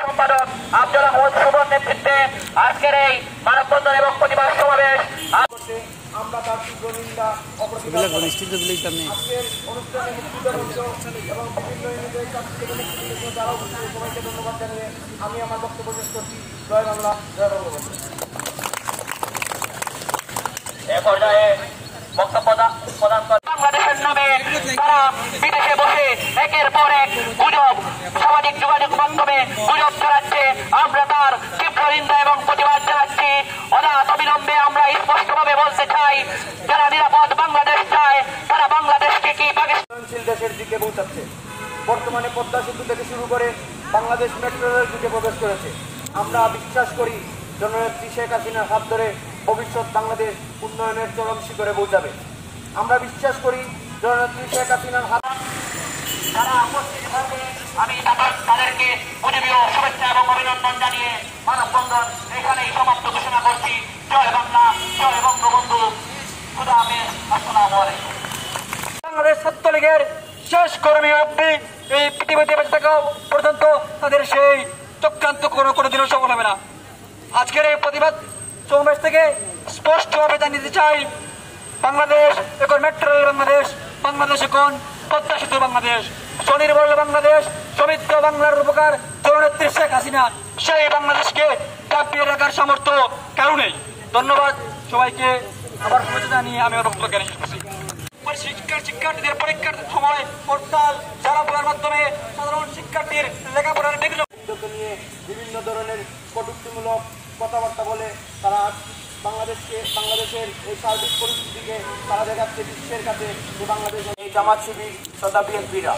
সম্পাদক আব্দুল আহমদ শুভর নেতৃত্বে আজকের এই মানববন্ধন এবং প্রতিবাদ সমাবেশ আমরা তার তীব্র নিন্দা আজকের অনুষ্ঠানে মুক্তিযুদ্ধ এবং বিভিন্ন ইউনিটের যারা সবাইকে ধন্যবাদ জানিয়ে আমি আমার বক্তব্য শেষ করছি। জয় বাংলা, জয় বঙ্গবন্ধু। এ পর্যায়ে বক্তব্য প্রদান করেন বাংলাদেশের নামে তারা বিদেশে বসে একের পর এক গুজব সামাজিক যোগাযোগ মাধ্যমে গুজব ছড়াচ্ছে। আমরা তার তীব্র নিন্দা এবং প্রতিবাদ জানাচ্ছি। অবিলম্বে আমরা স্পষ্টভাবে বলতে চাই, যারা নিরাপদ বাংলাদেশ চায় তারা বাংলাদেশকে কি পাকিস্তানশীল দেশের দিকে পৌঁছাচ্ছে। বর্তমানে পদ্মা সেতু থেকে শুরু করে বাংলাদেশ মেট্রো রেল দিকে প্রবেশ করেছে। আমরা বিশ্বাস করি জননেত্রী শেখ হাসিনার হাত ধরে ভবিষ্যৎ বাংলাদেশ উন্নয়নের চরম শিখরে পৌঁছাবে। আমরা বিশ্বাস করি জননেত্রী শেখ হাসিনার হাত যারা উপস্থিত থাকবে আমি তাদেরকে পূজনীয় শুভেচ্ছা এবং অভিনন্দন জানিয়ে মানববন্ধন এখানেই সমাপ্ত ঘোষণা করছি। জয় বাংলা, জয় বঙ্গবন্ধু। খুদা হাফেজ, আসসালামু আলাইকুম। বাংলাদেশ ছাত্রলীগের শেষ কর্মী অবধি এই পৃথিবীতে বেঁচে থাকা পর্যন্ত তাদের সেই চক্রান্ত কোনোদিনও সফল হবে না। আজকের এই প্রতিবাদ সমাবেশ থেকে স্পষ্টভাবে জানিয়ে চাই, বাংলাদেশ এখন মেট্রো রেল বাংলাদেশ, বাংলাদেশ এখন পদ্মা সেতু বাংলাদেশ, স্বনির্ভর বাংলাদেশ, সমৃদ্ধ বাংলার উপকার জননেত্রী শেখ হাসিনা সেই বাংলাদেশকে চাপিয়ে রাখার সামর্থ্য কারো নেই। ধন্যবাদ সবাইকে। আবার শুভেচ্ছা জানিয়ে আমি আমার বক্তব্য শেষ করছি। শিক্ষার্থীদের পরীক্ষার সময় হরতাল সারা বলার মাধ্যমে সাধারণ শিক্ষার্থীর লেখাপড়ার বিঘ্ন নিয়ে বিভিন্ন ধরনের কটূক্তিমূলক কথাবার্তা বলে তারা বাংলাদেশের এই সার্বিক পরিস্থিতিকে তারা দেখাচ্ছে বিশ্বের কাছে যে বাংলাদেশের এই জামাত শিবির তথা বিএনপিরা,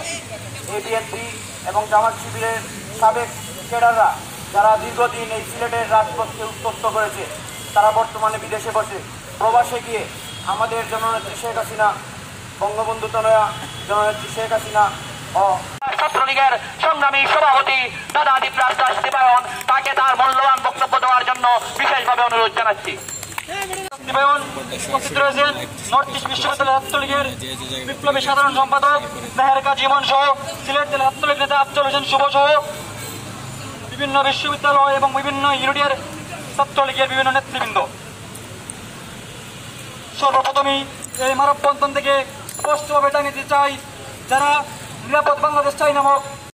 এই বিএনপি এবং জামাত শিবিরের সাবেক ক্যাডাররা যারা দীর্ঘদিন এই সিলেটের রাজপথকে উত্তপ্ত করেছে, তারা বর্তমানে বিদেশে বসে প্রবাসে গিয়ে আমাদের জননেত্রী শেখ হাসিনা, বঙ্গবন্ধু তনয়া জননেত্রী শেখ হাসিনা ও ছাত্রলীগের সংগ্রামী সভাপতি দাদা দীপরাজ দাস দিবায়ন তাকে তার মূল্যবান বক্তব্য দেওয়ার জন্য বিশেষভাবে অনুরোধ জানাচ্ছি। দিবায়ন উপস্থিত রয়েছেন নর্থ ইস্ট বিশ্ববিদ্যালয় ছাত্রলীগের বিপ্লবী সাধারণ সম্পাদক মেহের কাজী ইমন সহ সিলেট জেলা ছাত্রলীগ নেতা আফজল হোসেন শুভ সহ বিভিন্ন বিশ্ববিদ্যালয় এবং বিভিন্ন ইউনিটের ছাত্রলীগের বিভিন্ন নেতৃবৃন্দ। সর্বপ্রথমেই এই মানববন্ধন থেকে স্পষ্টভাবে জানিয়ে দিতে চাই, যারা নিরাপদ বাংলাদেশ চাই নামক